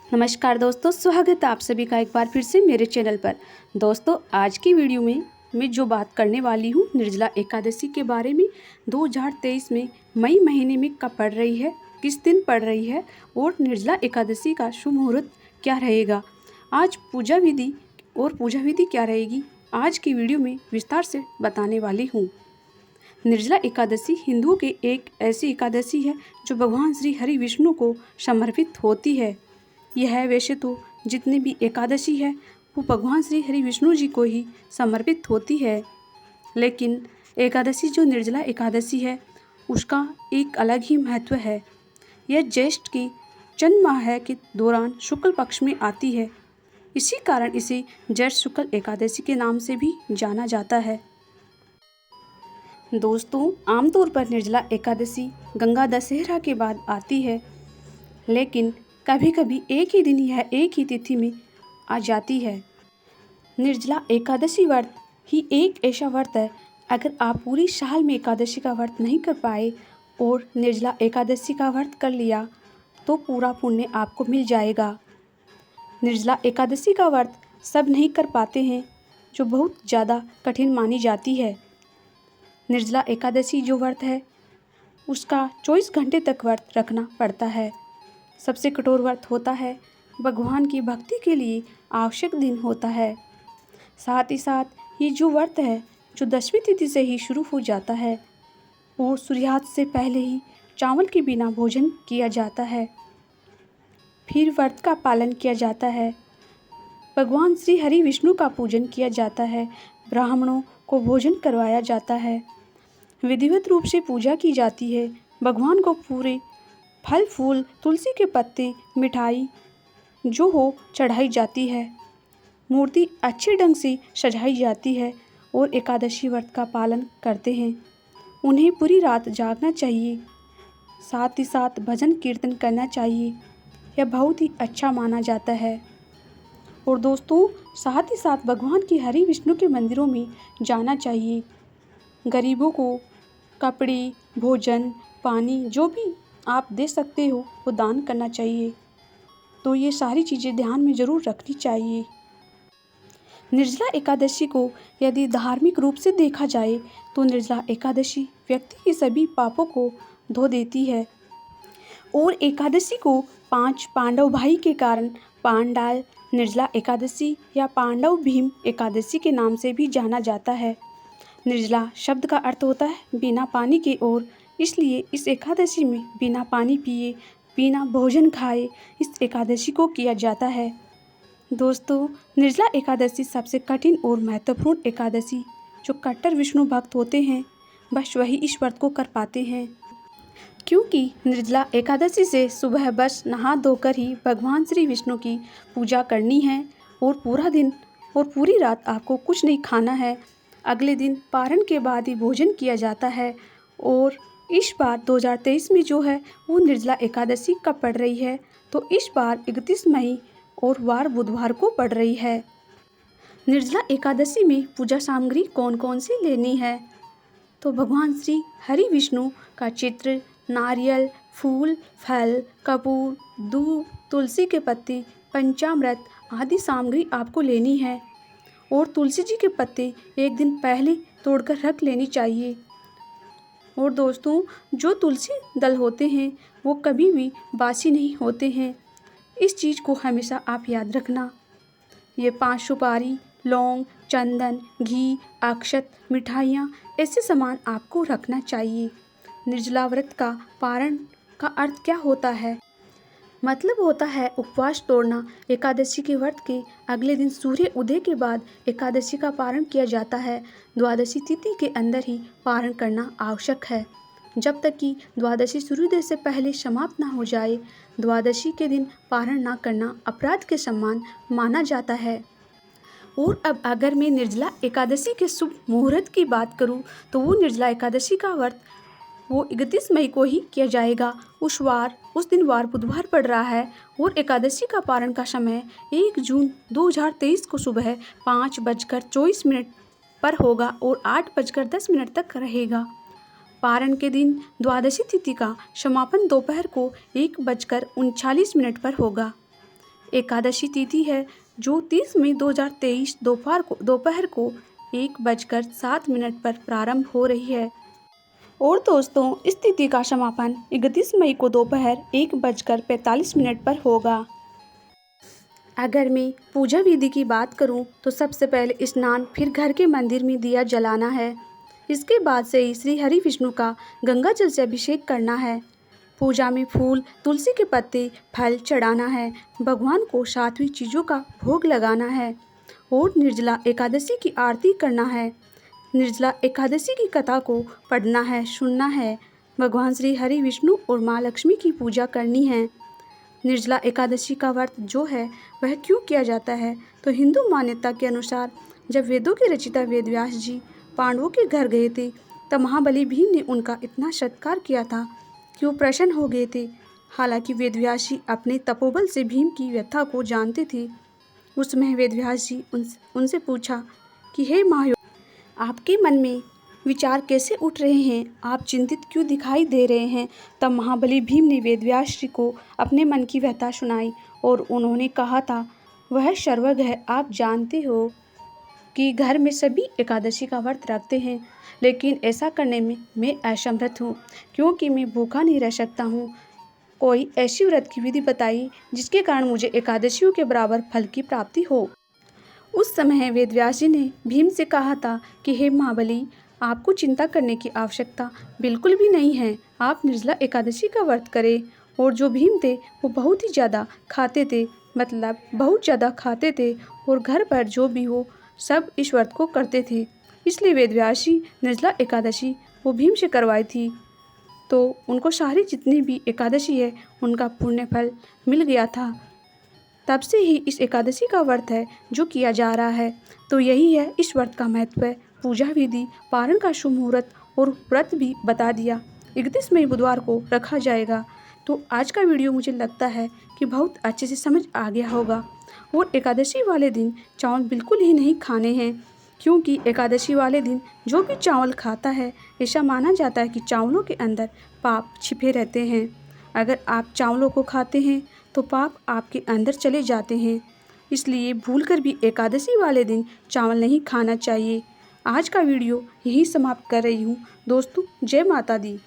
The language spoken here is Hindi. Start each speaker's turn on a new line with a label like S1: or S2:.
S1: नमस्कार दोस्तों, स्वागत है आप सभी का एक बार फिर से मेरे चैनल पर। दोस्तों, आज की वीडियो में मैं जो बात करने वाली हूँ निर्जला एकादशी के बारे में। 2023 में मई महीने में कब पड़ रही है, किस दिन पड़ रही है और निर्जला एकादशी का शुभ मुहूर्त क्या रहेगा, आज पूजा विधि क्या रहेगी, आज की वीडियो में विस्तार से बताने वाली हूँ। निर्जला एकादशी हिंदुओं की एक ऐसी एकादशी है जो भगवान श्री हरि विष्णु को समर्पित होती है। यह वैसे तो जितनी भी एकादशी है वो भगवान श्री हरि विष्णु जी को ही समर्पित होती है, लेकिन एकादशी जो निर्जला एकादशी है उसका एक अलग ही महत्व है। यह ज्येष्ठ की चंद्र माह के दौरान शुक्ल पक्ष में आती है, इसी कारण इसे ज्येष्ठ शुक्ल एकादशी के नाम से भी जाना जाता है। दोस्तों, आमतौर पर निर्जला एकादशी गंगा दशहरा के बाद आती है, लेकिन कभी कभी एक ही दिन यह एक ही तिथि में आ जाती है। निर्जला एकादशी व्रत ही एक ऐसा व्रत है, अगर आप पूरी साल में एकादशी का व्रत नहीं कर पाए और निर्जला एकादशी का व्रत कर लिया तो पूरा पुण्य आपको मिल जाएगा। निर्जला एकादशी का व्रत सब नहीं कर पाते हैं, जो बहुत ज़्यादा कठिन मानी जाती है। निर्जला एकादशी जो व्रत है उसका 24 घंटे तक व्रत रखना पड़ता है। सबसे कठोर व्रत होता है, भगवान की भक्ति के लिए आवश्यक दिन होता है। साथ ही साथ ये जो व्रत है जो 10वीं तिथि से ही शुरू हो जाता है और सूर्यास्त से पहले ही चावल के बिना भोजन किया जाता है। फिर व्रत का पालन किया जाता है, भगवान श्री हरि विष्णु का पूजन किया जाता है, ब्राह्मणों को भोजन करवाया जाता है, विधिवत रूप से पूजा की जाती है। भगवान को पूरे फल फूल, तुलसी के पत्ते, मिठाई जो हो चढ़ाई जाती है, मूर्ति अच्छे ढंग से सजाई जाती है और एकादशी व्रत का पालन करते हैं। उन्हें पूरी रात जागना चाहिए, साथ ही साथ भजन कीर्तन करना चाहिए, यह बहुत ही अच्छा माना जाता है। और दोस्तों, साथ ही साथ भगवान की हरि विष्णु के मंदिरों में जाना चाहिए। गरीबों को कपड़े, भोजन, पानी जो भी आप दे सकते हो वो दान करना चाहिए। तो ये सारी चीज़ें ध्यान में ज़रूर रखनी चाहिए। निर्जला एकादशी को यदि धार्मिक रूप से देखा जाए तो निर्जला एकादशी व्यक्ति के सभी पापों को धो देती है और एकादशी को 5 पांडव भाई के कारण पांडाल निर्जला एकादशी या पांडव भीम एकादशी के नाम से भी जाना जाता है। निर्जला शब्द का अर्थ होता है बिना पानी के, और इसलिए इस एकादशी में बिना पानी पिए, बिना भोजन खाए इस एकादशी को किया जाता है। दोस्तों, निर्जला एकादशी सबसे कठिन और महत्वपूर्ण एकादशी जो कट्टर विष्णु भक्त होते हैं बस वही इस व्रत को कर पाते हैं, क्योंकि निर्जला एकादशी से सुबह बस नहा धोकर ही भगवान श्री विष्णु की पूजा करनी है और पूरा दिन और पूरी रात आपको कुछ नहीं खाना है। अगले दिन पारण के बाद ही भोजन किया जाता है। और इस बार 2023 में जो है वो निर्जला एकादशी कब पड़ रही है, तो इस बार 31 मई और वार बुधवार को पड़ रही है। निर्जला एकादशी में पूजा सामग्री कौन कौन सी लेनी है, तो भगवान श्री हरि विष्णु का चित्र, नारियल, फूल, फल, कपूर, दूब, तुलसी के पत्ते, पंचामृत आदि सामग्री आपको लेनी है। और तुलसी जी के पत्ते एक दिन पहले तोड़कर रख लेनी चाहिए। और दोस्तों, जो तुलसी दल होते हैं वो कभी भी बासी नहीं होते हैं, इस चीज़ को हमेशा आप याद रखना। ये 5 सुपारी, लौंग, चंदन, घी, अक्षत, मिठाइयाँ ऐसे सामान आपको रखना चाहिए। निर्जला व्रत का पारण का अर्थ क्या होता है? मतलब होता है उपवास तोड़ना। एकादशी के व्रत के अगले दिन सूर्य उदय के बाद एकादशी का पारण किया जाता है। द्वादशी तिथि के अंदर ही पारण करना आवश्यक है, जब तक कि द्वादशी सूर्योदय से पहले समाप्त ना हो जाए। द्वादशी के दिन पारण ना करना अपराध के समान माना जाता है। और अब अगर मैं निर्जला एकादशी के शुभ मुहूर्त की बात करूँ तो वो निर्जला एकादशी का व्रत वो 31 मई को ही किया जाएगा। उस दिन वार बुधवार पड़ रहा है और एकादशी का पारण का समय 1 जून 2023 को सुबह 5:24 पर होगा और 8:10 तक रहेगा। पारण के दिन द्वादशी तिथि का समापन दोपहर को 1:39 पर होगा। एकादशी तिथि है जो 30 मई 2023 दोपहर को 1:07 पर प्रारंभ हो रही है। और दोस्तों, इस तिथि का समापन 31 मई को दोपहर 1:45 पर होगा। अगर मैं पूजा विधि की बात करूं तो सबसे पहले स्नान, फिर घर के मंदिर में दिया जलाना है। इसके बाद से ही श्री हरि विष्णु का गंगा जल से अभिषेक करना है। पूजा में फूल, तुलसी के पत्ते, फल चढ़ाना है। भगवान को 7वीं चीज़ों का भोग लगाना है और निर्जला एकादशी की आरती करना है। निर्जला एकादशी की कथा को पढ़ना है, सुनना है। भगवान श्री हरि विष्णु और माँ लक्ष्मी की पूजा करनी है। निर्जला एकादशी का व्रत जो है वह क्यों किया जाता है, तो हिंदू मान्यता के अनुसार जब वेदों के रचिता वेदव्यास जी पांडवों के घर गए थे तब महाबली भीम ने उनका इतना सत्कार किया था कि वो प्रसन्न हो गए थे। हालांकि वेदव्यास जी अपने तपोबल से भीम की व्यथा को जानते थे। उस समय वेदव्यास जी उनसे पूछा कि हे महायोग, आपके मन में विचार कैसे उठ रहे हैं, आप चिंतित क्यों दिखाई दे रहे हैं। तब महाबली भीम ने वेदव्यास जी को अपने मन की व्यथा सुनाई और उन्होंने कहा था, वह सर्वज्ञ है, आप जानते हो कि घर में सभी एकादशी का व्रत रखते हैं, लेकिन ऐसा करने में मैं असमर्थ हूँ क्योंकि मैं भूखा नहीं रह सकता हूँ। कोई ऐसी व्रत की विधि बताइए जिसके कारण मुझे एकादशियों के बराबर फल की प्राप्ति हो। उस समय वेदव्यास जी ने भीम से कहा था कि हे महाबली, आपको चिंता करने की आवश्यकता बिल्कुल भी नहीं है। आप निर्जला एकादशी का व्रत करें। और जो भीम थे वो बहुत ही ज़्यादा खाते थे, मतलब बहुत ज़्यादा खाते थे और घर पर जो भी हो सब इस व्रत को करते थे। इसलिए वेदव्यास जी निर्जला एकादशी वो भीम से करवाई थी, तो उनको सारी जितनी भी एकादशी है उनका पुण्य फल मिल गया था। तब से ही इस एकादशी का व्रत है जो किया जा रहा है। तो यही है इस व्रत का महत्व है। पूजा विधि, पारण का शुभ मुहूर्त और व्रत भी बता दिया। 31 मई बुधवार को रखा जाएगा। तो आज का वीडियो मुझे लगता है कि बहुत अच्छे से समझ आ गया होगा। और एकादशी वाले दिन चावल बिल्कुल ही नहीं खाने हैं, क्योंकि एकादशी वाले दिन जो भी चावल खाता है ऐसा माना जाता है कि चावलों के अंदर पाप छिपे रहते हैं। अगर आप चावलों को खाते हैं तो पाप आपके अंदर चले जाते हैं। इसलिए भूलकर भी एकादशी वाले दिन चावल नहीं खाना चाहिए। आज का वीडियो यही समाप्त कर रही हूँ। दोस्तों, जय माता दी।